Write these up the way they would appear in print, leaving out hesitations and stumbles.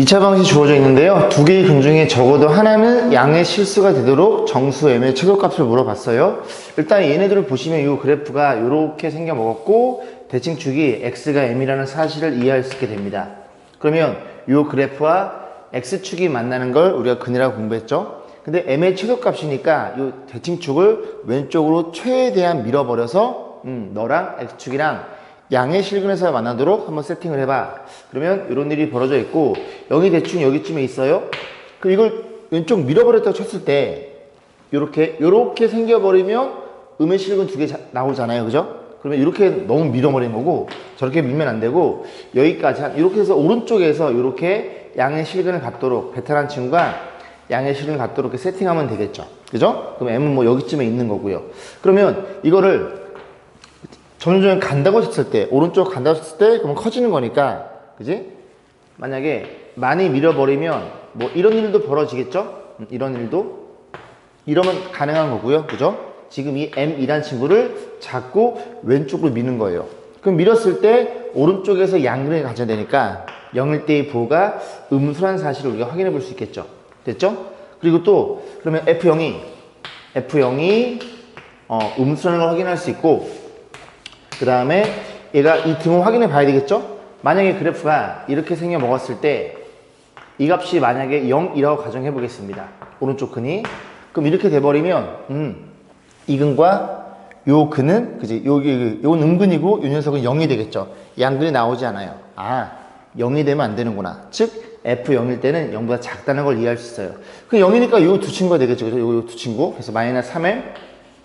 2차 방식이 주어져 있는데요. 두 개의 근 중에 적어도 하나는 양의 실수가 되도록 정수 m의 최소값을 물어봤어요. 일단 얘네들을 보시면 이 그래프가 이렇게 생겨 먹었고 대칭축이 x가 m이라는 사실을 이해할 수 있게 됩니다. 그러면 이 그래프와 x축이 만나는 걸 우리가 근이라고 공부했죠. 근데 m의 최소값이니까 이 대칭축을 왼쪽으로 최대한 밀어버려서 너랑 x축이랑 양의 실근에서 만나도록 한번 세팅을 해봐. 그러면 이런 일이 벌어져 있고 여기 대충 여기쯤에 있어요. 그럼 이걸 왼쪽 밀어버렸다고 쳤을 때 요렇게 생겨버리면 음의 실근 두 개 나오잖아요. 그죠? 그러면 이렇게 너무 밀어버린 거고 저렇게 밀면 안 되고 여기까지 이렇게 해서 오른쪽에서 이렇게 양의 실근을 갖도록 베테랑 친구가 양의 실근을 갖도록 이렇게 세팅하면 되겠죠. 그죠? 그럼 m은 뭐 여기쯤에 있는 거고요. 그러면 이거를 점점 간다고 했을 때, 오른쪽 간다고 했을 때, 그러면 커지는 거니까, 그지? 만약에 많이 밀어버리면, 뭐, 이런 일도 벌어지겠죠? 이런 일도? 이러면 가능한 거고요. 그죠? 지금 이 M2란 친구를 자꾸 왼쪽으로 미는 거예요. 그럼 밀었을 때, 오른쪽에서 양근을 가져야 되니까, 0일 때의 부호가 음수란 사실을 우리가 확인해 볼 수 있겠죠? 됐죠? 그리고 또, 그러면 F0이 음수라는 걸 확인할 수 있고, 그 다음에 얘가 이 등호 확인해 봐야 되겠죠? 만약에 그래프가 이렇게 생겨 먹었을 때 이 값이 만약에 0이라고 가정해 보겠습니다. 오른쪽 근이. 그럼 이렇게 돼버리면 이 근과 요 근은 그지? 요건 음근이고 요 녀석은 0이 되겠죠? 양근이 나오지 않아요. 아, 0이 되면 안 되는구나. 즉 F0일 때는 0보다 작다는 걸 이해할 수 있어요. 그럼 0이니까 요 두 친구가 되겠죠? 그죠? 요 두 친구. 그래서 마이너스 3m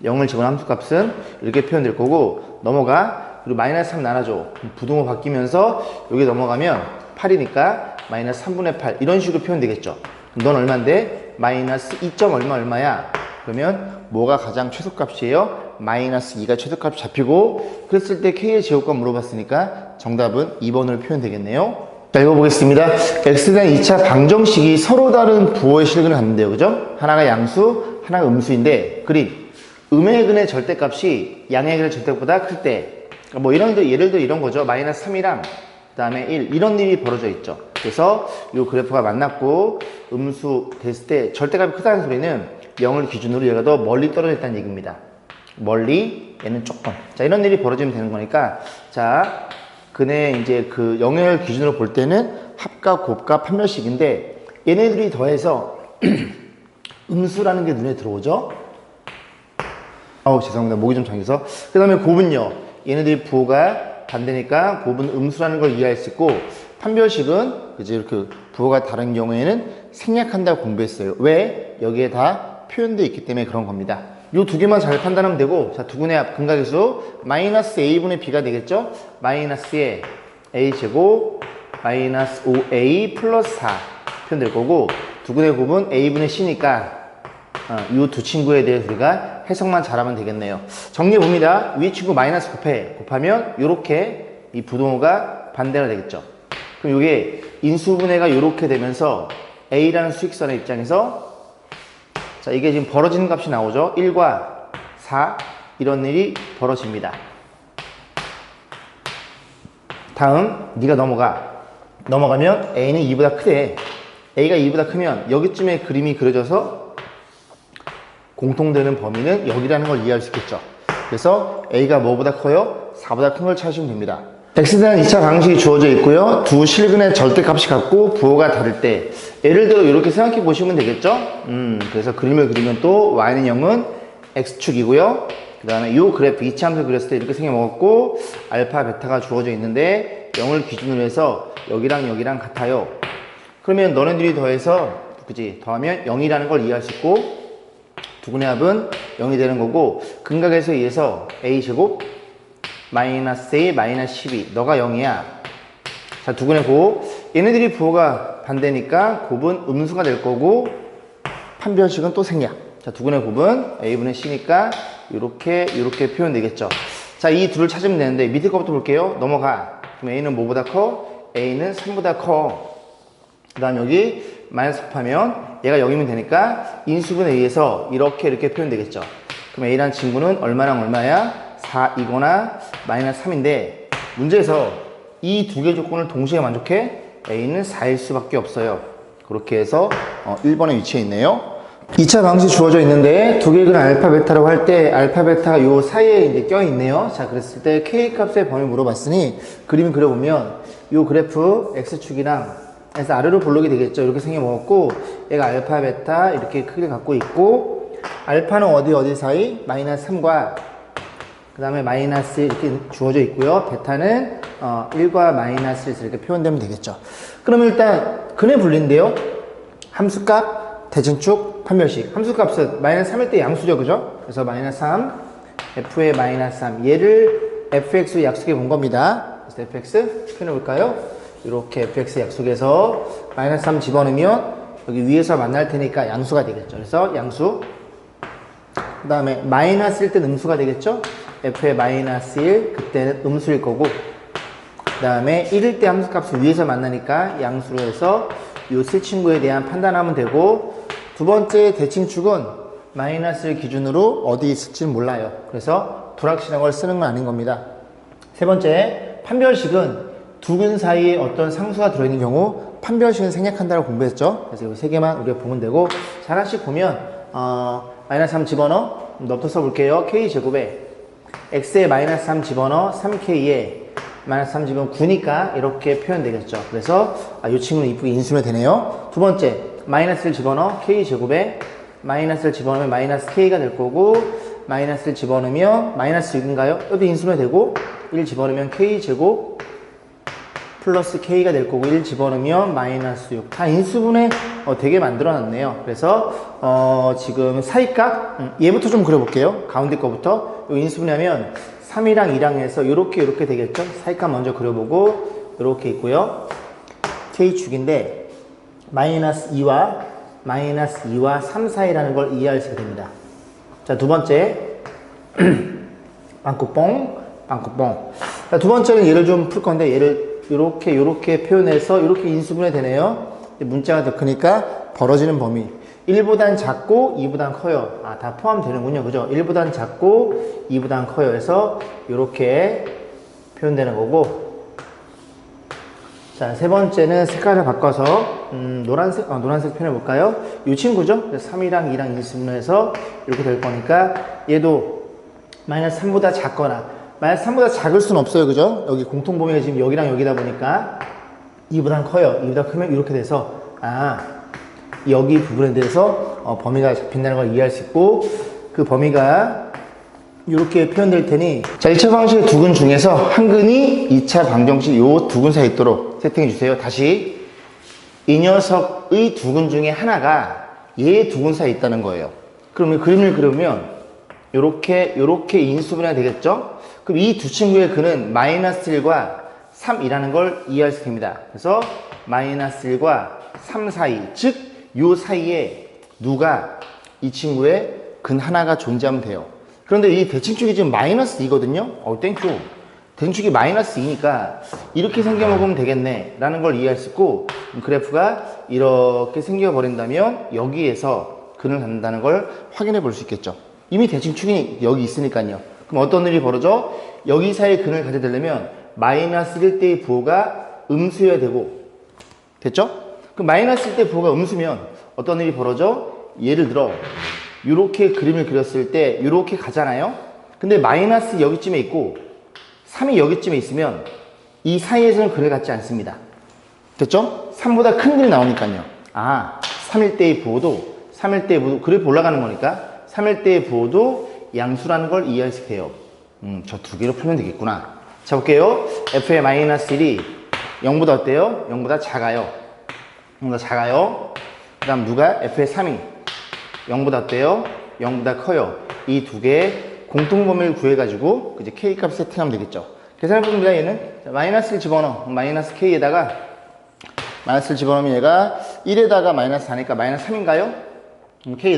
0을 집어넣은 함수값은 이렇게 표현될 거고 넘어가. 그리고 마이너스 3 나눠줘. 부등호 바뀌면서 여기 넘어가면 8이니까 마이너스 3분의 8 이런 식으로 표현되겠죠. 넌 얼마인데? 마이너스 2. 얼마야? 그러면 뭐가 가장 최소값이에요? 마이너스 2가 최소값이 잡히고 그랬을 때 K의 제곱값 물어봤으니까 정답은 2번으로 표현되겠네요. 자, 읽어보겠습니다. X는 2차 방정식이 서로 다른 부호의 실근을 갖는데요. 그죠? 하나가 양수, 하나가 음수인데 그림 음의 근의 절대값이 양의 근의 절대값보다 클 때 뭐 예를 들어 이런 거죠. 마이너스 3이랑 그 다음에 1 이런 일이 벌어져 있죠. 그래서 이 그래프가 만났고 음수 됐을 때 절대값이 크다는 소리는 0을 기준으로 얘가 더 멀리 떨어져 있다는 얘기입니다. 멀리 얘는 조금. 자, 이런 일이 벌어지면 되는 거니까 자 근의 이제 그 영역을 기준으로 볼 때는 합과 곱과 판별식인데 얘네들이 더해서 음수라는 게 눈에 들어오죠. 죄송합니다. 목이 좀 잠겨서. 그 다음에 곱은요. 얘네들이 부호가 반대니까 곱은 음수라는 걸 이해할 수 있고 판별식은 이제 이렇게 부호가 다른 경우에는 생략한다고 공부했어요. 왜? 여기에 다 표현되어 있기 때문에 그런 겁니다. 이 두 개만 잘 판단하면 되고 자, 두근의 합 근각의수 마이너스 a분의 b가 되겠죠? 마이너스의 a제곱 마이너스 5a 플러스 4 표현될 거고 두근의 곱은 a분의 c니까 이 두 친구에 대해서 우리가 해석만 잘하면 되겠네요. 정리해 봅니다. 위에 친구 마이너스 곱하면 이렇게 이 부동호가 반대가 되겠죠. 그럼 이게 인수분해가 이렇게 되면서 a라는 수직선의 입장에서 자 이게 지금 벌어지는 값이 나오죠. 1과 4 이런 일이 벌어집니다. 다음 네가 넘어가면 a는 2보다 크대. a가 2보다 크면 여기쯤에 그림이 그려져서 공통되는 범위는 여기라는 걸 이해할 수 있겠죠. 그래서 A가 뭐보다 커요? 4보다 큰 걸 찾으시면 됩니다. X에 대한 2차 방식이 주어져 있고요. 두 실근의 절대값이 같고 부호가 다를 때 예를 들어 이렇게 생각해 보시면 되겠죠. 그래서 그림을 그리면 또 Y는 0은 X축이고요. 그 다음에 이 그래프 2차 함수 그렸을 때 이렇게 생겨먹었고 알파, 베타가 주어져 있는데 0을 기준으로 해서 여기랑 같아요. 그러면 너네들이 더해서 더하면 0이라는 걸 이해할 수 있고 두근의 합은 0이 되는 거고 근각에서 의해서 a제곱 마이너스 a 마이너스 12 너가 0이야. 자 두근의 곱 얘네들이 부호가 반대니까 곱은 음수가 될 거고 판별식은 또 생략. 자 두근의 곱은 a분의 c니까 이렇게 표현되겠죠. 자 이 둘을 찾으면 되는데 밑에 거부터 볼게요. 넘어가. 그럼 a는 뭐보다 커? a는 3보다 커. 그 다음 여기 마이너스 곱하면 얘가 0이면 되니까 인수분에 의해서 이렇게 표현되겠죠. 그럼 A라는 친구는 얼마랑 얼마야? 4이거나 마이너스 3인데 문제에서 이 두 개 조건을 동시에 만족해? a는 4일 수밖에 없어요. 그렇게 해서 1번에 위치해 있네요. 2차 방식 주어져 있는데 두 개의 그램 알파 베타라고 할 때 알파 베타가 요 사이에 이제 껴 있네요. 자, 그랬을 때 k 값의 범위 물어봤으니 그림 그려보면 요 그래프 x축이랑 해서 아래로 볼록이 되겠죠. 이렇게 생겨 먹었고 얘가 알파 베타 이렇게 크기를 갖고 있고 알파는 어디 사이? 마이너스 3과 그 다음에 마이너스 이렇게 주어져 있고요. 베타는 1과 마이너스 1에서 이렇게 표현되면 되겠죠. 그러면 일단 근의 분리인데요. 함수값, 대칭축, 판별식. 함수값은 마이너스 3일 때 양수죠. 그죠? 그래서 마이너스 3, f의 마이너스 3. 얘를 fx로 약속해 본 겁니다. 그래서 fx 표현해 볼까요? 이렇게 fx 약속해서 마이너스 3 집어넣으면 여기 위에서 만날 테니까 양수가 되겠죠. 그래서 양수. 그 다음에 마이너스 1 때는 음수가 되겠죠. f의 마이너스 1 그때는 음수일 거고 그 다음에 1일 때 함수값을 위에서 만나니까 양수로 해서 요 세 친구에 대한 판단하면 되고 두 번째 대칭축은 마이너스를 기준으로 어디 있을지는 몰라요. 그래서 불확실한 걸 쓰는 건 아닌 겁니다. 세 번째 판별식은 두 근 사이에 어떤 상수가 들어있는 경우 판별식은 생략한다고 공부했죠. 그래서 이 세 개만 우리가 보면 되고 자, 하나씩 보면 마이너스 3 집어넣어 넣어 써볼게요. k제곱에 x에 마이너스 3 집어넣어 3k에 마이너스 3 집어넣어 9니까 이렇게 표현되겠죠. 그래서 이 친구는 이쁘게 인수면 되네요. 두 번째 마이너스를 집어넣어 k제곱에 마이너스를 집어넣으면 마이너스 k가 될 거고 마이너스를 집어넣으면 마이너스 6인가요? 여기도 인수면 되고 1 집어넣으면 k제곱 플러스 k가 될 거고 1 집어넣으면 마이너스 6. 다 인수분해 되게 만들어 놨네요. 그래서 지금 사이값 얘부터 좀 그려볼게요. 가운데 거부터 요 인수분해하면 3이랑 2랑 해서 이렇게 되겠죠. 사이값 먼저 그려보고 이렇게 있고요. k축인데 마이너스 2와 3 사이라는 걸 이해할 수 있게 됩니다. 자, 두 번째 빵꾸뽕. 자, 두 번째는 얘를 좀 풀 건데 얘를 요렇게 표현해서 이렇게 인수분해 되네요. 문자가 더 크니까 벌어지는 범위 1보단 작고 2보단 커요. 다 포함되는군요. 그죠? 1보단 작고 2보단 커요 해서 이렇게 표현되는 거고 자, 세 번째는 색깔을 바꿔서 노란색 표현해 볼까요? 이 친구죠? 3이랑 2랑 인수분해해서 이렇게 될 거니까 얘도 마이너스 3보다 작거나 마이너스 3보다 작을 수는 없어요. 그죠? 여기 공통범위가 지금 여기랑 여기다 보니까 2보단 커요. 2보다 크면 이렇게 돼서 여기 부분에 대해서 범위가 잡힌다는 걸 이해할 수 있고 그 범위가 이렇게 표현될 테니 자, 1차 방식의 두 근 중에서 한 근이 2차 방정식 요 두 근 사이에 있도록 세팅해 주세요. 다시 이 녀석의 두 근 중에 하나가 얘 두 근 사이에 있다는 거예요. 그러면 그림을 그리면 요렇게 인수분해가 되겠죠? 그럼 이 두 친구의 근은 마이너스 1과 3이라는 걸 이해할 수 있습니다. 그래서 마이너스 1과 3 사이, 즉 요 사이에 누가 이 친구의 근 하나가 존재하면 돼요. 그런데 이 대칭축이 지금 마이너스 2거든요? 땡큐. 대칭축이 마이너스 2니까 이렇게 생겨먹으면 되겠네 라는 걸 이해할 수 있고 그래프가 이렇게 생겨버린다면 여기에서 근을 갖는다는 걸 확인해 볼 수 있겠죠. 이미 대칭축이 여기 있으니까요. 그럼 어떤 일이 벌어져? 여기 사이에 근을 가져야 되려면 마이너스 1대의 부호가 음수여야 되고 됐죠? 그럼 마이너스 1대 부호가 음수면 어떤 일이 벌어져? 예를 들어 이렇게 그림을 그렸을 때 이렇게 가잖아요? 근데 마이너스 여기쯤에 있고 3이 여기쯤에 있으면 이 사이에서는 근을 갖지 않습니다. 됐죠? 3보다 큰 근이 나오니까요. 3일대의 부호도 그래프 올라가는 거니까 3일대의 부호도 양수라는 걸 이해할 수 있게요. 저 두 개로 풀면 되겠구나. 자, 볼게요. f의 마이너스 1이 0보다 어때요? 0보다 작아요. 그 다음 누가? f의 3이 0보다 어때요? 0보다 커요. 이 두 개의 공통범위를 구해가지고 이제 k값 세팅하면 되겠죠. 계산해봅니다. 얘는 자, 마이너스를 집어넣어. 마이너스 k에다가 마이너스를 집어넣으면 얘가 1에다가 마이너스 4니까 마이너스 3인가요? k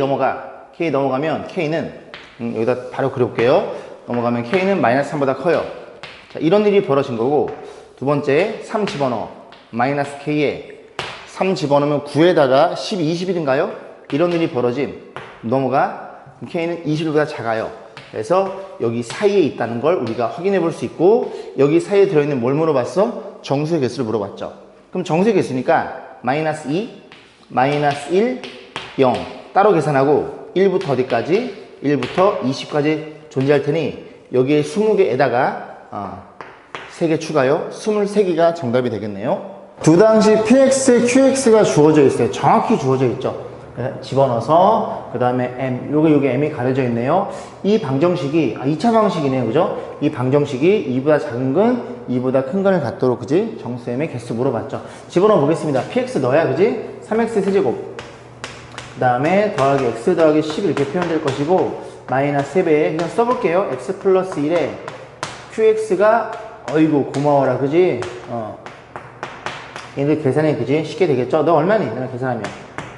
넘어가면 k는 여기다 바로 그려볼게요. 넘어가면 k는 마이너스 3보다 커요. 자, 이런 일이 벌어진 거고 두 번째 3 집어넣어. 마이너스 k에 3 집어넣으면 9에다가 12, 21인가요? 이런 일이 벌어짐. 넘어가. k는 20보다 작아요. 그래서 여기 사이에 있다는 걸 우리가 확인해 볼 수 있고 여기 사이에 들어있는 뭘 물어봤어? 정수의 개수를 물어봤죠. 그럼 정수의 개수니까 마이너스 2, 마이너스 1, 0 따로 계산하고 1부터 어디까지? 1부터 20까지 존재할 테니 여기에 20개에다가 3개 추가요. 23개가 정답이 되겠네요. 두 당시 px에 qx가 주어져 있어요. 정확히 주어져 있죠. 집어넣어서 그 다음에 m, 요게 m이 가려져 있네요. 이 방정식이 2차 방식이네요. 그죠? 이 방정식이 2보다 작은 건 2보다 큰 거를 갖도록, 그지? 정수 m의 개수 물어봤죠. 집어넣어 보겠습니다. px 넣어야, 그지? 3x 세제곱 그 다음에 더하기 x 더하기 10 이렇게 표현될 것이고 마이너스 3배 그냥 써볼게요. x 플러스 1에 qx가 어이구 고마워라, 그지? 얘들 계산이, 그지? 쉽게 되겠죠? 너 얼마니? 내가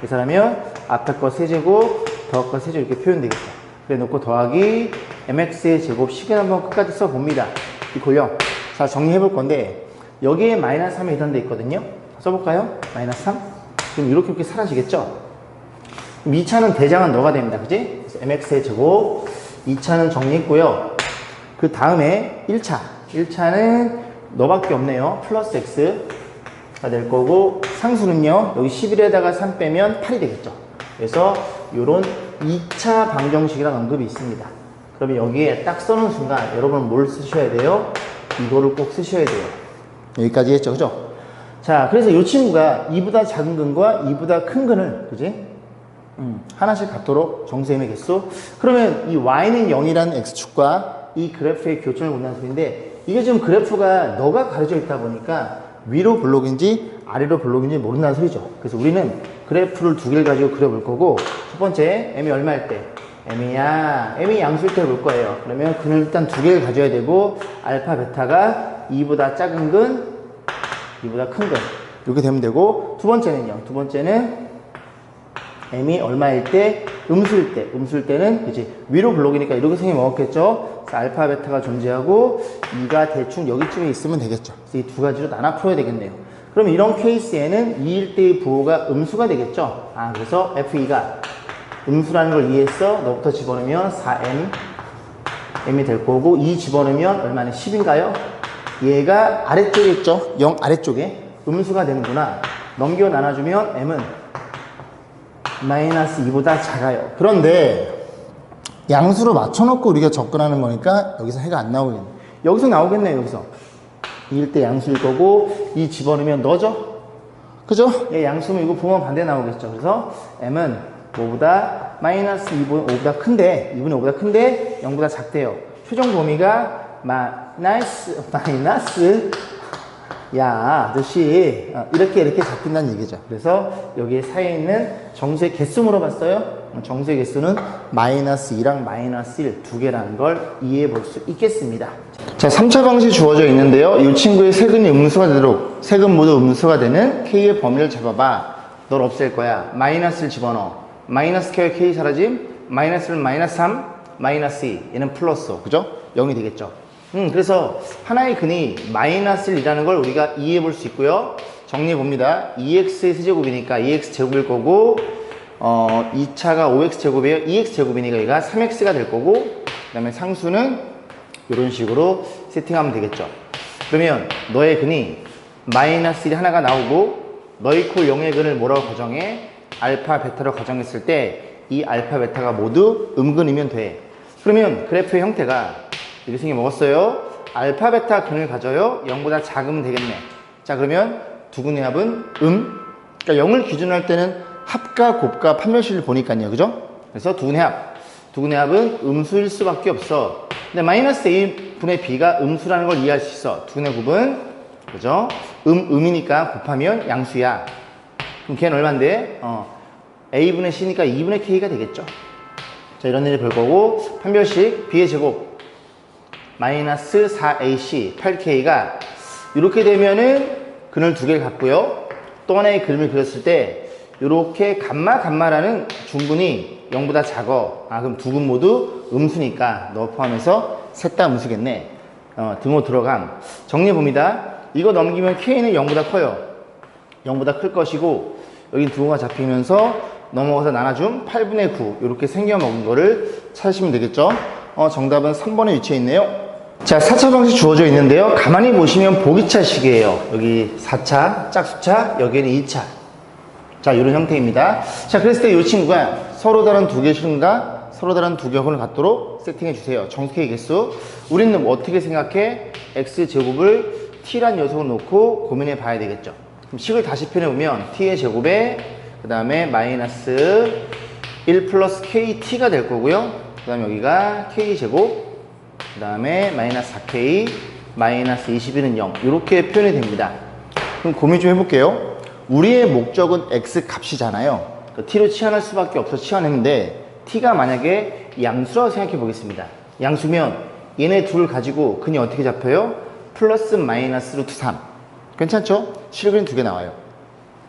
계산하면 앞에 거 세제곱 더할 거 세제곱 이렇게 표현되겠죠. 그래 놓고 더하기 mx의 제곱 식은 한번 끝까지 써봅니다. 이 골령. 자, 정리해 볼 건데 여기에 마이너스 3이 이런 데 있거든요. 써볼까요? 마이너스 3? 그럼 이렇게 사라지겠죠? 그럼 2차는 대장은 너가 됩니다. 그지? 그래서 mx의 제곱 2차는 정리했고요. 그 다음에 1차는 너밖에 없네요. 플러스 x가 될 거고 상수는요. 여기 11에다가 3 빼면 8이 되겠죠. 그래서 요런 2차 방정식이라는 언급이 있습니다. 그러면 여기에 딱 써놓은 순간 여러분 뭘 쓰셔야 돼요? 이거를 꼭 쓰셔야 돼요. 여기까지 했죠. 그죠? 자, 그래서 이 친구가 2보다 작은 근과 2보다 큰 근을, 그지? 하나씩 갖도록 정수m의 개수. 그러면 이 y는 0이라는 x축과 이 그래프의 교점을 본다는 소리인데 이게 지금 그래프가 너가 가려져 있다 보니까 위로 블록인지 아래로 블록인지 모른다는 소리죠. 그래서 우리는 그래프를 두 개를 가지고 그려볼 거고 첫 번째 m이 얼마일 때? m이 양수일 때 볼 거예요. 그러면 근을 일단 두 개를 가져야 되고 알파 베타가 2보다 작은 근, 2보다 큰 근 이렇게 되면 되고 두 번째는 m이 얼마일 때? 음수일 때는 그치 위로 블록이니까 이렇게 생겨 먹었겠죠. 그래서 알파 베타가 존재하고 2가 대충 여기쯤에 있으면 되겠죠. 그래서 이 두 가지로 나눠 풀어야 되겠네요. 그럼 이런 케이스에는 2일 때의 부호가 음수가 되겠죠. 그래서 f2가 음수라는 걸 이해했어. 너부터 집어넣으면 4m m이 될 거고 2 집어넣으면 얼마나 10인가요? 얘가 아래쪽에 있죠. 0 아래쪽에 음수가 되는구나. 넘겨 나눠주면 m은 마이너스 2보다 작아요. 그런데 양수로 맞춰놓고 우리가 접근하는 거니까 여기서 해가 안 나오겠네. 여기서 나오겠네요. 여기서 2일 때 양수일 거고 2 집어넣으면 너죠? 그죠? 얘 양수면 이거 보면 반대 나오겠죠. 그래서 m은 5보다 마이너스 5보다 큰데 2분의 5보다 큰데 0보다 작대요. 표정 범위가 마이너스 야 아저씨 이렇게 잡힌다는 얘기죠. 그래서 여기 사이에 있는 정수의 개수 물어봤어요. 정수의 개수는 마이너스 2랑 마이너스 1 두 개라는 걸 이해해 볼 수 있겠습니다. 자, 3차 방식 주어져 있는데요. 이 친구의 세근이 음수가 되도록 세근 모두 음수가 되는 k의 범위를 잡아봐. 널 없앨 거야. 마이너스를 집어넣어. 마이너스 k와 k 사라짐. 마이너스는 마이너스 3, 마이너스 2. 얘는 플러스 5. 그죠? 0이 되겠죠. 그래서 하나의 근이 마이너스 1이라는 걸 우리가 이해해 볼 수 있고요. 정리해 봅니다. 2x의 세제곱이니까 2x 제곱일 거고 2차가 5x 제곱이에요. 2x 제곱이니까 얘가 3x가 될 거고 그 다음에 상수는 이런 식으로 세팅하면 되겠죠. 그러면 너의 근이 마이너스 1이 하나가 나오고 너 이퀄 0의 근을 뭐라고 가정해? 알파 베타로 가정했을 때 이 알파 베타가 모두 음근이면 돼. 그러면 그래프의 형태가 이렇게 생겨 먹었어요. 알파 베타 근을 가져요. 0보다 작으면 되겠네. 자, 그러면 두 근의 합은 그러니까 0을 기준으로 할 때는 합과 곱과 판별식을 보니까요. 그죠? 그래서 두 근의 합은 음수일 수밖에 없어. 근데 마이너스 a분의 b가 음수라는 걸 이해할 수 있어. 두 근의 곱은 그죠? 음이니까 곱하면 양수야. 그럼 걔는 얼만데? a분의 c니까 2분의 k가 되겠죠. 자, 이런 일을 볼 거고 판별식 b의 제곱 마이너스 4ac 8k가 이렇게 되면은 근을 두 개를 갖고요. 또 하나의 그림을 그렸을 때 이렇게 감마라는 중근이 0보다 작어. 그럼 두 근 모두 음수니까 너 포함해서 셋 다 음수겠네. 등호 들어감. 정리해 봅니다. 이거 넘기면 k는 0보다 커요. 0보다 클 것이고 여기 등호가 잡히면서 넘어가서 나눠줌 8분의 9 이렇게 생겨 먹은 거를 찾으시면 되겠죠. 정답은 3번에 위치해 있네요. 자, 4차 방식 주어져 있는데요. 가만히 보시면 보기차식이에요. 여기 4차, 짝수차, 여기는 2차. 자, 이런 형태입니다. 자, 그랬을 때 이 친구가 서로 다른 두 개의 실근과 서로 다른 두 개의 허근을 갖도록 세팅해 주세요. 정수의 개수. 우리는 뭐 어떻게 생각해? x제곱을 t란 녀석을 놓고 고민해 봐야 되겠죠. 그럼 식을 다시 표현해보면 t의 제곱에 그 다음에 마이너스 1 플러스 kt가 될 거고요. 그 다음에 여기가 k제곱, 그 다음에 마이너스 4k, 마이너스 21은 0. 이렇게 표현이 됩니다. 그럼 고민 좀 해볼게요. 우리의 목적은 x 값이잖아요. t로 치환할 수밖에 없어서 치환했는데 t가 만약에 양수라고 생각해 보겠습니다. 양수면 얘네 둘을 가지고 근이 어떻게 잡혀요? 플러스 마이너스 루트 3. 괜찮죠? 실근이 두 개 나와요.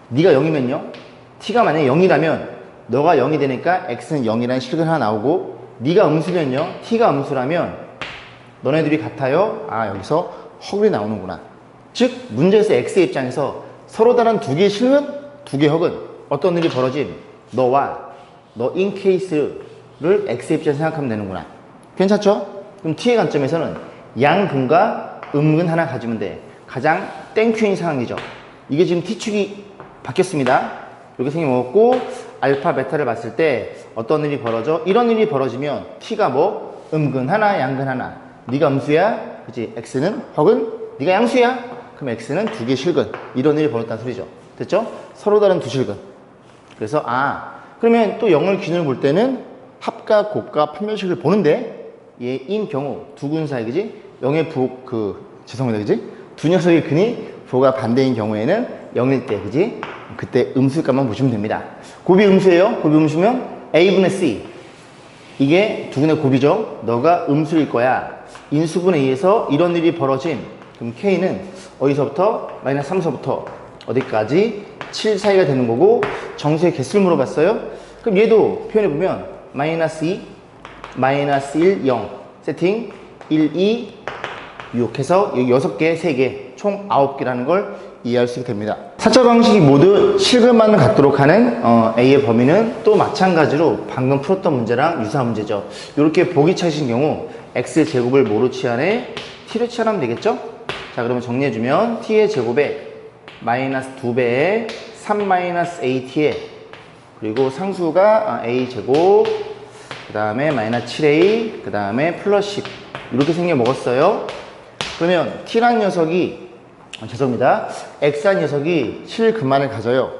네가 0이면요. t가 만약에 0이라면 너가 0이 되니까 x는 0이라는 실근 하나 나오고, 네가 음수면요. t가 음수라면 너네들이 같아요. 아, 여기서 허근이 나오는구나. 즉 문제에서 x의 입장에서 서로 다른 두 개의 실근, 두 개의 허근, 어떤 일이 벌어짐? 너와 너 인 케이스를 x의 입장에서 생각하면 되는구나. 괜찮죠? 그럼 t의 관점에서는 양근과 음근 하나 가지면 돼. 가장 땡큐인 상황이죠. 이게 지금 t축이 바뀌었습니다. 이렇게 생겨먹었고, 알파, 베타를 봤을 때 어떤 일이 벌어져? 이런 일이 벌어지면 t가 뭐? 음근 하나, 양근 하나. 네가 음수야, 그치? x는 허근, 네가 양수야. 그럼 x는 두 개의 실근. 이런 일이 벌어졌다는 소리죠. 됐죠? 서로 다른 두 실근. 그래서 그러면 또 0을 기준으로 볼 때는 합과 곱과 판별식을 보는데, 얘인 경우 두 근 사이, 그지? 0의 죄송합니다, 그지? 두 녀석의 근이 부호가 반대인 경우에는 0일 때, 그지? 그때 음수값만 보시면 됩니다. 곱이 음수예요. 곱이 음수면 a분의 c. 이게 두 근의 곱이죠. 너가 음수일 거야. 인수분에 의해서 이런 일이 벌어진, 그럼 k는 어디서부터? 마이너스 3서부터 어디까지? 7 사이가 되는 거고, 정수의 개수를 물어봤어요. 그럼 얘도 표현해보면 마이너스 2, 마이너스 1, 0 세팅 1, 2, 6 해서 여기 6개, 3개 총 9개라는 걸 이해할 수 있게 됩니다. 4차 방식이 모두 실근만을 갖도록 하는 A의 범위는 또 마찬가지로 방금 풀었던 문제랑 유사한 문제죠. 이렇게 보기 차이신 경우 x제곱을 뭐로 치환해? t로 치환하면 되겠죠? 자, 그러면 정리해주면 t의 제곱에 마이너스 2배에 3 마이너스 at에, 그리고 상수가 a제곱, 그 다음에 마이너스 7a, 그 다음에 플러스 10 이렇게 생겨 먹었어요. 그러면 t라는 녀석이 죄송합니다. x라는 녀석이 실근만을 가져요.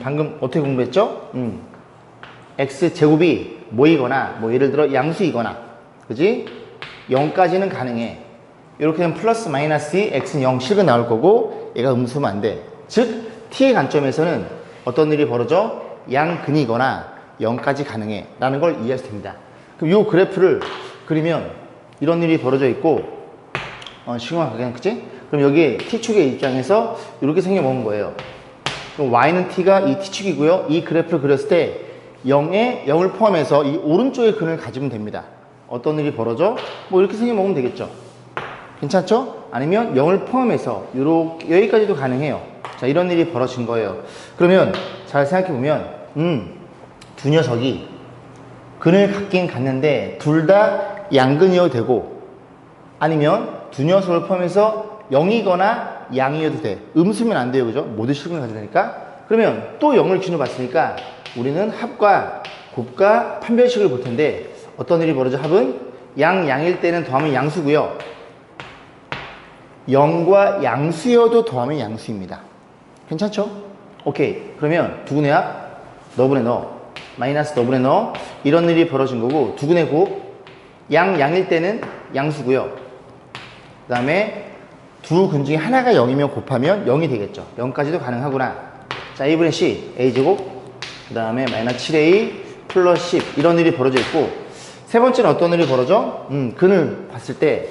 방금 어떻게 공부했죠? x제곱이 뭐이거나 뭐 예를 들어 양수이거나, 그지? 0까지는 가능해. 이렇게 되면 플러스 마이너스 x는 0 실근 나올 거고, 얘가 음수면 안 돼. 즉 t의 관점에서는 어떤 일이 벌어져? 양근이거나 0까지 가능해 라는 걸 이해할 수 됩니다. 그럼 이 그래프를 그리면 이런 일이 벌어져 있고, 시그마가 그치? 그럼 여기 t축의 입장에서 이렇게 생겨먹은 거예요. 그럼 y는 t가 이 t축이고요. 이 그래프를 그렸을 때 0을 포함해서 이 오른쪽의 근을 가지면 됩니다. 어떤 일이 벌어져? 뭐 이렇게 생겨먹으면 되겠죠. 괜찮죠? 아니면 0을 포함해서 여기까지도 가능해요. 자, 이런 일이 벌어진 거예요. 그러면 잘 생각해보면 두 녀석이 근을 갖긴 갖는데 둘 다 양근이어도 되고, 아니면 두 녀석을 포함해서 0이거나 양이어도 돼. 음수면 안 돼요, 그죠? 모두 실근을 가져야 되니까. 그러면 또 0을 기준으로 봤으니까 우리는 합과 곱과 판별식을 볼 텐데, 어떤 일이 벌어져? 합은 양일 때는 더하면 양수고요. 0과 양수여도 더하면 양수입니다. 괜찮죠? 오케이. 그러면 두근의 합, 너분의 너, 마이너스 너분의 너, 이런 일이 벌어진 거고, 두근의 곱, 양일 때는 양수고요. 그 다음에 두 근 중에 하나가 0이면 곱하면 0이 되겠죠. 0까지도 가능하구나. 자, a분의 c, a제곱, 그 다음에 마이너스 7a 플러스 10 이런 일이 벌어져 있고, 세 번째는 어떤 일이 벌어져? 근을 봤을 때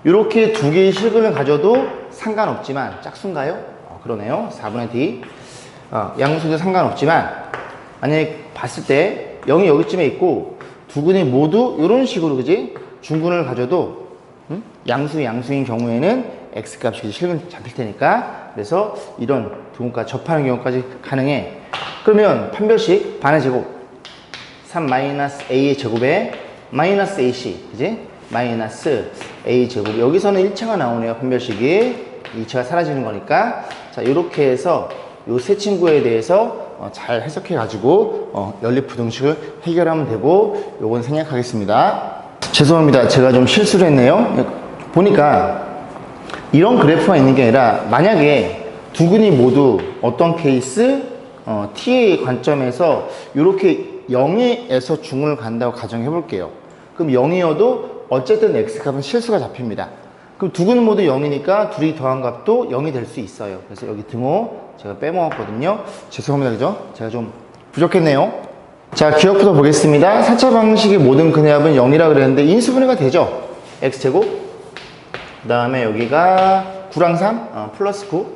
이렇게 두 개의 실근을 가져도 상관없지만, 짝수인가요? 그러네요. 4분의 d. 양수도 상관없지만, 만약에 봤을 때 0이 여기쯤에 있고 두 근이 모두 이런 식으로, 그지? 중근을 가져도 양수인 경우에는 x값이 실근 잡힐 테니까, 그래서 이런 두 근까지 접하는 경우까지 가능해. 그러면 판별식 반의 제곱 3 마이너스 a의 제곱에 마이너스 ac, 그지? 마이너스 a제곱. 여기서는 1차가 나오네요. 판별식이. 2차가 사라지는 거니까. 자, 이렇게 해서 요 세 친구에 대해서 잘 해석해 가지고 연립부등식을 해결하면 되고, 요건 생략하겠습니다. 죄송합니다. 제가 좀 실수를 했네요. 보니까 이런 그래프가 있는 게 아니라, 만약에 두 근이 모두 어떤 케이스 t의 관점에서 이렇게 0에서 중을 간다고 가정해 볼게요. 그럼 0이어도 어쨌든 x값은 실수가 잡힙니다. 그럼 두 근은 모두 0이니까 둘이 더한 값도 0이 될 수 있어요. 그래서 여기 등호 제가 빼먹었거든요. 죄송합니다. 그죠? 제가 좀 부족했네요. 자, 기억부터 보겠습니다. 4차 방식의 모든 근의 합은 0이라 그랬는데 인수분해가 되죠. x제곱, 그 다음에 여기가 9랑 3, 플러스 9,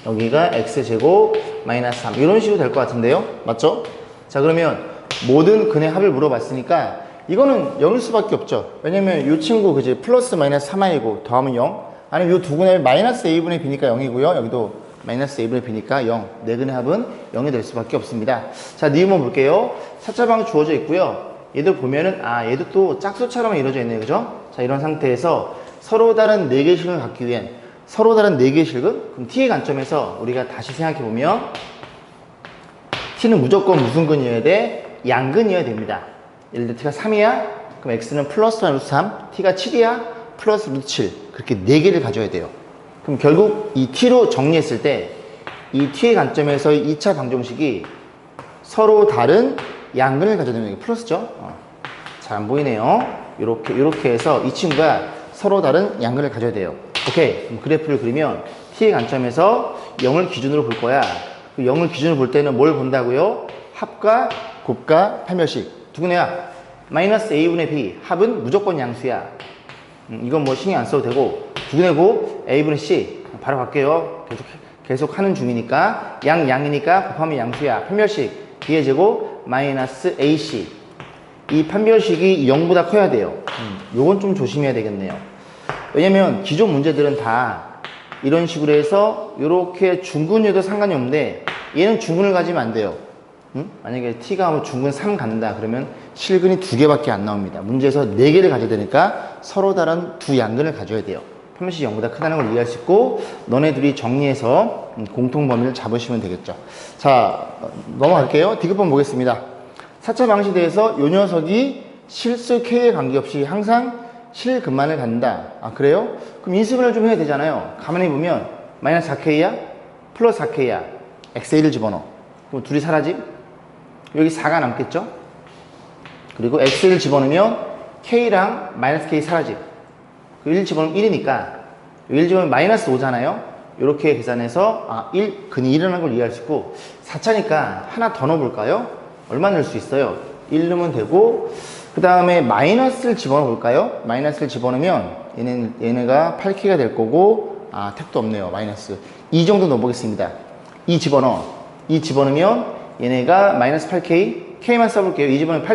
여기가 x제곱 마이너스 3, 이런 식으로 될 것 같은데요. 맞죠? 자, 그러면 모든 근의 합을 물어봤으니까 이거는 0일 수밖에 없죠. 왜냐면 이 친구 그지 플러스 마이너스 3i고 더하면 0, 아니면 이 두 근의 합이 마이너스 a분의 b니까 0이고요. 여기도 마이너스 a분의 b니까 0. 네 근의 합은 0이 될 수밖에 없습니다. 자, 니은번 볼게요. 4차 방식 주어져 있고요. 얘도 보면은 얘도 또 짝수처럼 이루어져 있네요. 그죠? 자, 이런 상태에서 서로 다른 4개의 식을 갖기 위한 서로 다른 4개의 식은, 그럼 t의 관점에서 우리가 다시 생각해 보면 t는 무조건 무슨 근이어야 돼? 양근이어야 됩니다. 예를 들어 t가 3이야? 그럼 x는 플러스 루트 3, t가 7이야? 플러스 루트 7. 그렇게 4개를 가져야 돼요. 그럼 결국 이 t로 정리했을 때 이 t의 관점에서의 2차 방정식이 서로 다른 양근을 가져야 되는 게 플러스죠. 잘 안 보이네요. 이렇게 해서 이 친구가 서로 다른 양근을 가져야 돼요. 오케이. 그럼 그래프를 그리면 t의 관점에서 0을 기준으로 볼 거야. 0을 기준으로 볼 때는 뭘 본다고요? 합과 곱과 판별식. 두 근의 합. 마이너스 a분의 b. 합은 무조건 양수야. 이건 뭐 신경 안 써도 되고. 두 근의 곱 a분의 c. 바로 갈게요. 계속 하는 중이니까. 양이니까 곱하면 양수야. 판별식. b의 제곱 마이너스 ac. 이 판별식이 0보다 커야 돼요. 요건 좀 조심해야 되겠네요. 왜냐면 기존 문제들은 다 이런 식으로 해서 이렇게 중근이어도 상관이 없는데 얘는 중근을 가지면 안 돼요. 만약에 t가 뭐 중근 3 간다 그러면 실근이 2개밖에 안 나옵니다. 문제에서 4개를 가져야 되니까 서로 다른 두 양근을 가져야 돼요. 판별식이 0보다 크다는 걸 이해할 수 있고, 너네 둘이 정리해서 공통 범위를 잡으시면 되겠죠. 자, 넘어갈게요. 디귿번 보겠습니다. 4차 방식에 대해서 이 녀석이 실수 k에 관계없이 항상 실근만을 갖는다. 아, 그래요? 그럼 인수분해를 좀 해야 되잖아요. 가만히 보면 마이너스 4k야? 플러스 4k야? xa를 집어넣어. 그럼 둘이 사라짐? 여기 4가 남겠죠? 그리고 x를 집어넣으면 k랑 마이너스 k 사라짐. 그 1 집어넣으면 1이니까 1 집어넣으면 마이너스 5잖아요. 이렇게 계산해서 근이 일어나는 걸 이해할 수 있고, 4차니까 하나 더 넣어볼까요? 얼마 넣을 수 있어요? 1 넣으면 되고, 그 다음에 마이너스를 집어넣어 볼까요? 마이너스를 집어넣으면 얘네가 8k가 될 거고, 택도 없네요. 마이너스 2 정도 넣어보겠습니다. 2 집어넣으면 얘네가 마이너스 8k, k만 써볼게요. 2 집어넣으면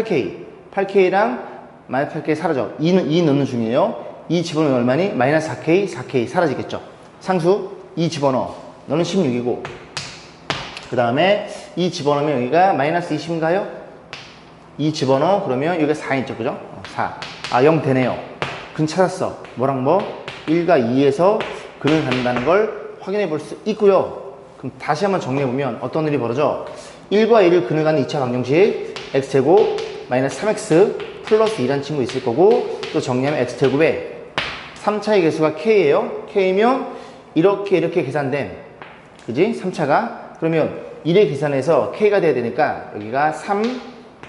8k랑 마이너스 8k 사라져. 2 넣는 중이에요. 2 집어넣으면 얼마니? 마이너스 4k 사라지겠죠. 상수 2 집어넣어. 너는 16이고, 그 다음에 2 집어넣으면 여기가 마이너스 20인가요? 2 집어넣어. 그러면 여기가 4 있죠. 그죠? 4. 0 되네요. 근 찾았어. 뭐랑 뭐? 1과 2에서 근을 갖는다는 걸 확인해 볼 수 있고요. 그럼 다시 한번 정리해보면 어떤 일이 벌어져? 1과 2를 근을 갖는 2차 방정식 x제곱 마이너스 3x 플러스 2라는 친구 있을 거고, 또 정리하면 x제곱에 3차의 개수가 k예요. k면 이렇게 계산됨. 그지? 3차가. 그러면 1의 계산해서 k가 돼야 되니까 여기가 3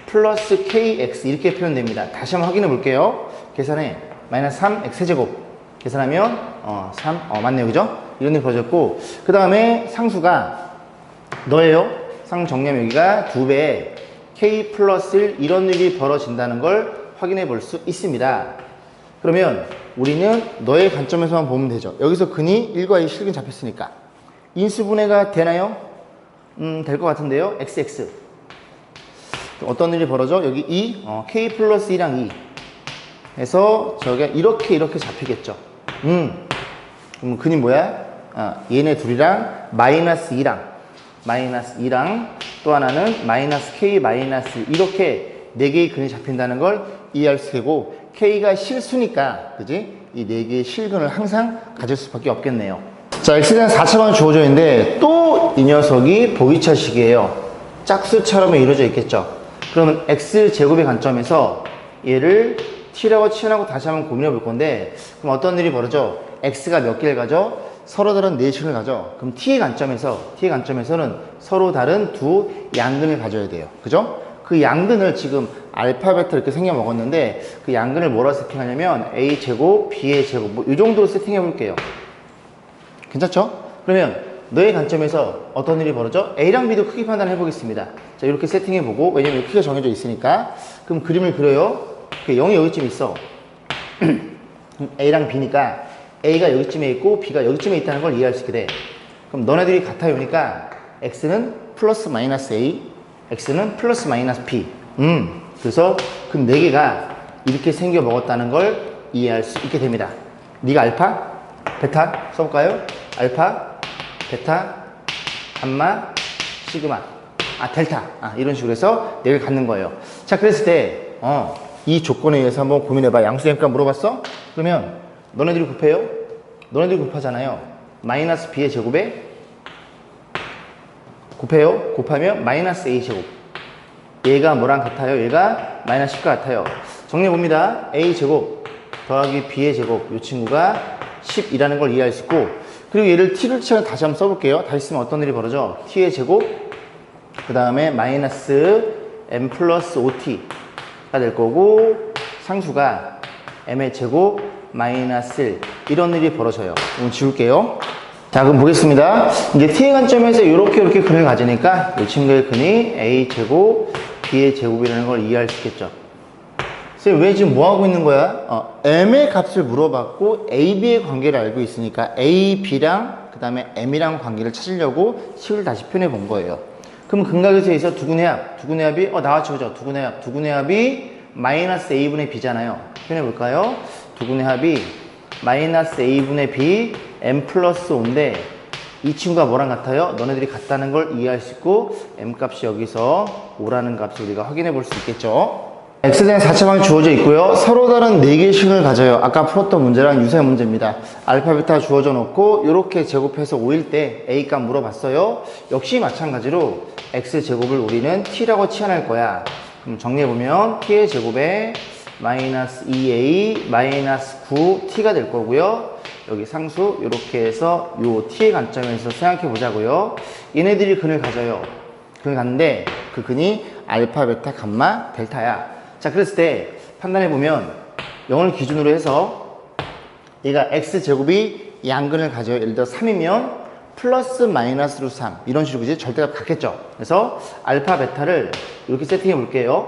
플러스 kx 이렇게 표현됩니다. 다시 한번 확인해 볼게요. 계산해. 마이너스 3 x제곱. 계산하면 3. 맞네요. 그죠? 이런 일이 벌어졌고, 그 다음에 상수가 너예요. 상 정리하면 여기가 2배 k 플러스 1 이런 일이 벌어진다는 걸 확인해 볼 수 있습니다. 그러면 우리는 너의 관점에서만 보면 되죠. 여기서 근이 1과 2 실근 잡혔으니까 인수분해가 되나요? 될 것 같은데요. xx 어떤 일이 벌어져? 여기 2 k 플러스 2랑 2 해서 저게 이렇게 잡히겠죠. 그럼 근이 뭐야? 얘네 둘이랑 마이너스 2랑 또 하나는 마이너스 k 마이너스 1 이렇게 4개의 근이 잡힌다는 걸 이해할 수 있고, K가 실수니까, 그지? 이 4개의 실근을 항상 가질 수밖에 없겠네요. 자, X는 4차방이 주어져 있는데, 또 이 녀석이 보기차식이에요. 짝수처럼 이루어져 있겠죠. 그러면 X제곱의 관점에서 얘를 T라고 치환하고 다시 한번 고민해 볼 건데, 그럼 어떤 일이 벌어져? X가 몇 개를 가져? 서로 다른 4식을 가져. 그럼 T의 관점에서는 서로 다른 두 양근을 가져야 돼요. 그죠? 그 양근을 지금 알파, 베타 이렇게 생겨 먹었는데, 그 양근을 뭐라 세팅하냐면 A제곱, B의 제곱, 뭐 이 정도로 세팅해 볼게요. 괜찮죠? 그러면 너의 관점에서 어떤 일이 벌어져? A랑 B도 크기 판단을 해보겠습니다. 자, 이렇게 세팅해 보고, 왜냐면 크기가 정해져 있으니까. 그럼 그림을 그려요. 0이 여기쯤 있어. A랑 B니까 A가 여기쯤에 있고 B가 여기쯤에 있다는 걸 이해할 수 있게 돼. 그럼 너네들이 같아요니까 X는 플러스 마이너스 A, X는 플러스 마이너스 B. 그래서 그 4개가 이렇게 생겨 먹었다는 걸 이해할 수 있게 됩니다. 네가 알파, 베타 써볼까요? 알파, 베타, 감마, 시그마, 델타. 이런 식으로 해서 4개를 갖는 거예요. 자, 그랬을 때 이 조건에 의해서 한번 고민해봐. 양수니까 물어봤어? 그러면 너네들이 곱해요? 너네들이 곱하잖아요. 마이너스 B의 제곱에 곱해요? 곱하면 마이너스 A제곱. 얘가 뭐랑 같아요? 얘가 마이너스 10과 같아요. 정리해봅니다. A제곱 더하기 B의 제곱. 이 친구가 10이라는 걸 이해할 수 있고, 그리고 얘를 T를 치면 다시 한번 써볼게요. 다시 쓰면 어떤 일이 벌어져? T의 제곱, 그 다음에 마이너스 M 플러스 5T가 될 거고, 상수가 M의 제곱 마이너스 1, 이런 일이 벌어져요. 그럼 지울게요. 자, 그럼 보겠습니다. 이제 T의 관점에서 이렇게 근을 가지니까 이 친구의 근이 A제곱 B의 제곱이라는 걸 이해할 수 있겠죠. 선생님, 왜 지금 뭐 하고 있는 거야? M의 값을 물어봤고 A, B의 관계를 알고 있으니까 A, B랑 그 다음에 M이랑 관계를 찾으려고 식을 다시 표현해 본 거예요. 그럼 근각에서 두근의 합이 나왔죠, 그죠? 두근의 합이 마이너스 A분의 B잖아요. 표현해 볼까요? 두근의 합이 마이너스 A분의 B M 플러스 5인데, 이 친구가 뭐랑 같아요? 너네들이 같다는 걸 이해할 수 있고, M 값이 여기서 5라는 값을 우리가 확인해 볼 수 있겠죠. X는 4차방이 주어져 있고요. 서로 다른 4개의 식을 가져요. 아까 풀었던 문제랑 유사한 문제입니다. 알파, 베타 주어져 놓고 이렇게 제곱해서 5일 때 A 값 물어봤어요. 역시 마찬가지로 X제곱을 우리는 T라고 치환할 거야. 그럼 정리해보면 T의 제곱에 마이너스 2A 마이너스 9T가 될 거고요. 여기 상수 이렇게 해서 요 T의 관점에서 생각해 보자고요. 얘네들이 근을 가져요. 근을 갖는데 그 근이 알파, 베타, 감마, 델타야. 자, 그랬을 때 판단해보면 0을 기준으로 해서 얘가 X제곱이 양근을 가져요. 예를 들어 3이면 플러스 마이너스로 3 이런 식으로 이제 절대값 같겠죠. 그래서 알파, 베타를 이렇게 세팅해 볼게요.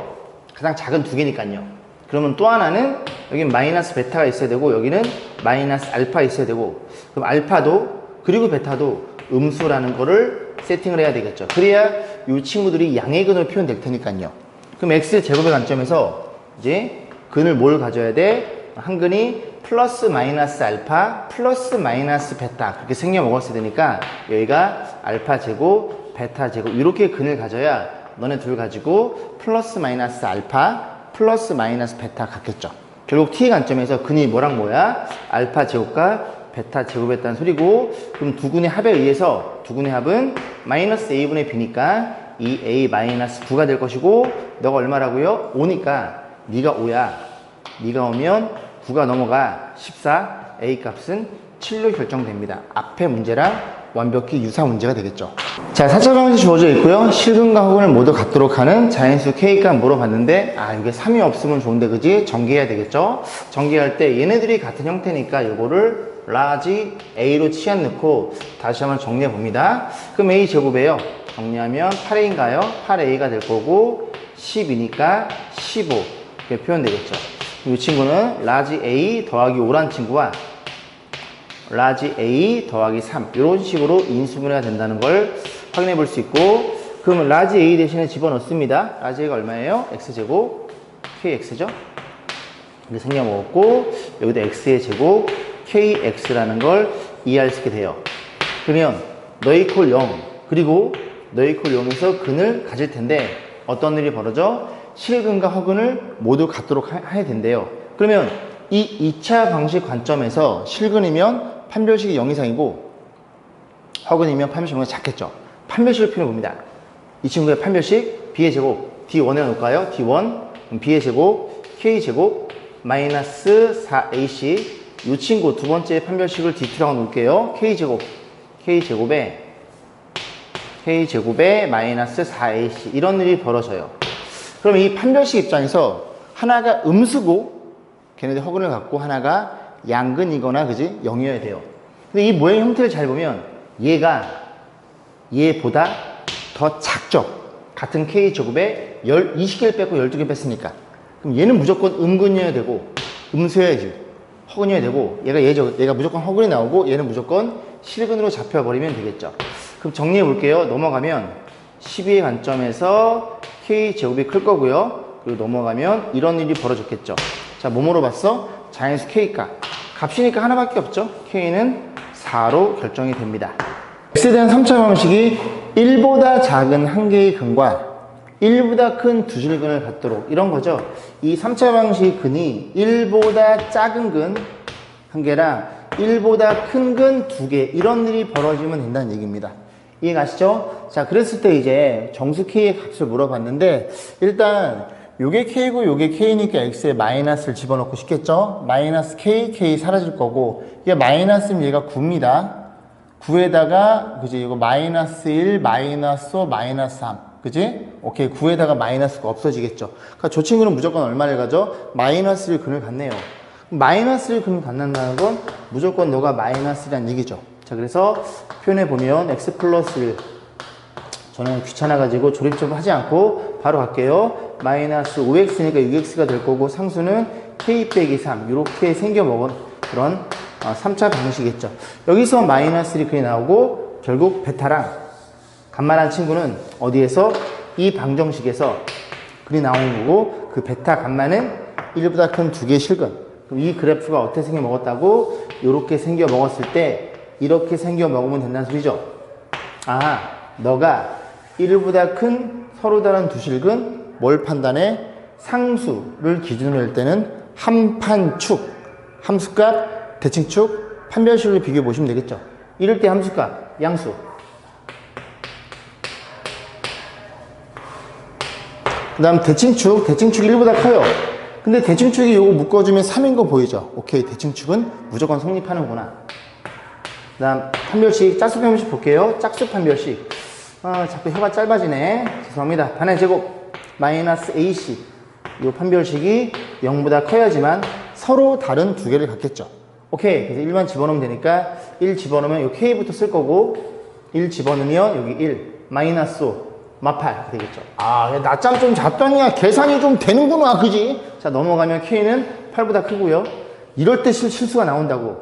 가장 작은 2개니까요. 그러면 또 하나는 여기 마이너스 베타가 있어야 되고 여기는 마이너스 알파 있어야 되고, 그럼 알파도 그리고 베타도 음수라는 거를 세팅을 해야 되겠죠. 그래야 이 친구들이 양의 근으로 표현될 테니까요. 그럼 X제곱의 관점에서 이제 근을 뭘 가져야 돼? 한 근이 플러스 마이너스 알파 플러스 마이너스 베타 그렇게 생겨 먹었어야 되니까 여기가 알파 제곱 베타 제곱 이렇게 근을 가져야 너네 둘 가지고 플러스 마이너스 알파 플러스 마이너스 베타 같겠죠. 결국 T의 관점에서 근이 뭐랑 뭐야? 알파 제곱과 베타 제곱했다는 소리고, 그럼 두 근의 합에 의해서 두 근의 합은 마이너스 A분의 B니까 2A 마이너스 9가 될 것이고, 너가 얼마라고요? 5니까 네가 5야. 네가 오면 9가 넘어가 14, A 값은 7로 결정됩니다. 앞에 문제랑 완벽히 유사 문제가 되겠죠. 자, 4차 방식이 주어져 있고요. 실근과 허근을 모두 갖도록 하는 자연수 K값 물어봤는데, 이게 3이 없으면 좋은데, 그지? 전개해야 되겠죠? 전개할 때 얘네들이 같은 형태니까 이거를 라지 A로 치환 넣고 다시 한번 정리해 봅니다. 그럼 A 제곱이에요. 정리하면 8A인가요? 8A가 될 거고 10이니까 15 이렇게 표현되겠죠. 이 친구는 라지 A 더하기 5란 친구와 라지 A 더하기 3 이런 식으로 인수분해가 된다는 걸 확인해 볼 수 있고, 그러면 라지 A 대신에 집어넣습니다. 라지 A가 얼마예요? X제곱 KX죠? 이렇게 생겨 먹었고 여기다 X의 제곱 KX라는 걸 이해할 수 있게 돼요. 그러면 너 이퀄 0 그리고 너 이퀄 0에서 근을 가질 텐데 어떤 일이 벌어져? 실근과 허근을 모두 갖도록 해야 된대요. 그러면 이 2차 방식 관점에서 실근이면 판별식이 0 이상이고 허근이면 판별식이 작겠죠. 판별식을 표현해 봅니다. 이 친구의 판별식 b의 제곱 d1에 놓을까요? d1 그럼 b의 제곱 k제곱 마이너스 4ac 이 친구 두 번째 판별식을 d2라고 놓을게요. k제곱에 마이너스 4ac 이런 일이 벌어져요. 그럼 이 판별식 입장에서 하나가 음수고 걔네들 허근을 갖고 하나가 양근이거나 그지? 0이어야 돼요. 근데 이 모양 형태를 잘 보면 얘보다 더 작죠? 같은 k제곱에 20개를 뺐고 12개 뺐으니까. 그럼 얘는 무조건 음근이어야 되고 음수여야지. 허근이어야 되고 얘가 무조건 허근이 나오고 얘는 무조건 실근으로 잡혀버리면 되겠죠. 그럼 정리해 볼게요. 넘어가면 12의 관점에서 k제곱이 클 거고요. 그리고 넘어가면 이런 일이 벌어졌겠죠. 자, 뭐뭐로 봤어? 자연수 k값. 값이니까 하나밖에 없죠. k는 4로 결정이 됩니다. x에 대한 3차 방식이 1보다 작은 한 개의 근과 1보다 큰 두 실근을 갖도록 이런 거죠. 이 3차 방식 근이 1보다 작은 근 한 개랑 1보다 큰 근 두 개 이런 일이 벌어지면 된다는 얘기입니다. 이해가시죠? 자, 그랬을 때 이제 정수 k의 값을 물어봤는데 일단 요게 k고 요게 k니까 x에 마이너스를 집어넣고 싶겠죠? 마이너스 k 사라질 거고 이게 마이너스면 얘가 9입니다. 9에다가 그지 이거 마이너스 1, 마이너스 5, 마이너스 3 그지? 오케이 9에다가 마이너스가 없어지겠죠. 그러니까 저 친구는 무조건 얼마를 가져? 마이너스 1 근을 갖네요. 마이너스 1 근을 갖는다는 건 무조건 너가 마이너스라는 얘기죠. 자, 그래서 표현해 보면 x 플러스 1 저는 귀찮아가지고 조립 좀 하지 않고 바로 갈게요. 마이너스 5x니까 6x가 될 거고 상수는 k 빼기 3 이렇게 생겨먹은 그런 3차 방식이겠죠. 여기서 마이너스 1이 나오고 결국 베타랑 간만한 친구는 어디에서? 이 방정식에서 글이 나오는 거고 그 베타 간만은 1보다 큰 두 개의 실근. 그럼 이 그래프가 어떻게 생겨 먹었다고? 이렇게 생겨 먹었을 때 이렇게 생겨 먹으면 된다는 소리죠. 아, 너가 1보다 큰 서로 다른 두 실근 뭘 판단해? 상수를 기준으로 할 때는 함판축, 함수값, 대칭축, 판별식을 비교해 보시면 되겠죠. 이럴 때 함수값, 양수. 그 다음 대칭축이 1보다 커요. 근데 대칭축이 요거 묶어주면 3인 거 보이죠? 오케이, 대칭축은 무조건 성립하는구나. 그 다음 판별식, 짝수 판별식 볼게요. 짝수 판별식. 자꾸 혀가 짧아지네. 죄송합니다. 반의 제곱 마이너스 ac 요 판별식이 0보다 커야지만 서로 다른 두 개를 갖겠죠. 오케이. 그래서 1만 집어넣으면 되니까 1 집어넣으면 요 k부터 쓸 거고 1 집어넣으면 여기 1 마이너스 5 마팔 되겠죠. 아, 낮잠 좀 잤더니 계산이 좀 되는구나, 그지? 자, 넘어가면 k는 8보다 크고요. 이럴 때 실수가 나온다고.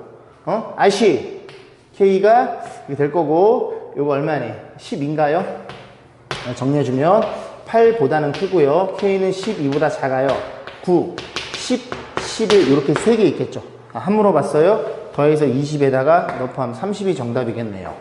아이씨, k가 이게 될 거고 요거 얼마니? 10인가요? 정리해주면 8보다는 크고요. k는 12보다 작아요. 9, 10, 11 이렇게 3개 있겠죠. 한 물어봤어요. 더해서 20에다가 너 포함 30이 정답이겠네요.